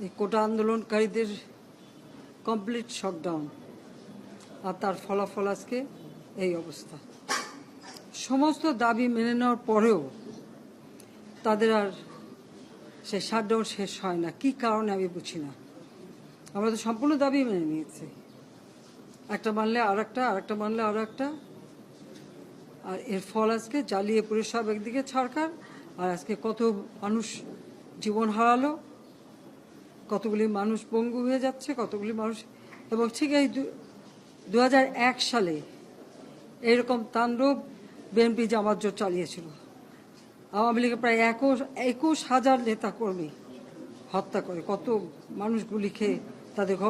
এই কোটা আন্দোলনকারীদের complete shutdown, আর তার ফলাফল আজকে এই অবস্থা। সমস্ত দাবি মেনে নেওয়ার পরেও তাদের আর সে শাটডাউন শেষ হয় না। কি কারণে আমি বুঝি না। আমরা তো সম্পূর্ণ দাবি মেনে নিয়েছি, একটা মানলে আর একটা, আর একটা মানলে আরও একটা, আর এর ফল আজকে জ্বালিয়ে পুড়ে সব একদিকে সরকার, আর আজকে কত মানুষ জীবন হারালো, কতগুলি মানুষ পঙ্গু হয়ে যাচ্ছে, কতগুলি মানুষ। এবং ঠিক এই 2001 সালে এইরকম তাণ্ডব বিএনপি জামাত জোট চালিয়েছিল। আওয়ামী লীগের প্রায় 21,000 নেতা কর্মী হত্যা করে, কত মানুষ গুলি খেয়ে তাদের ঘর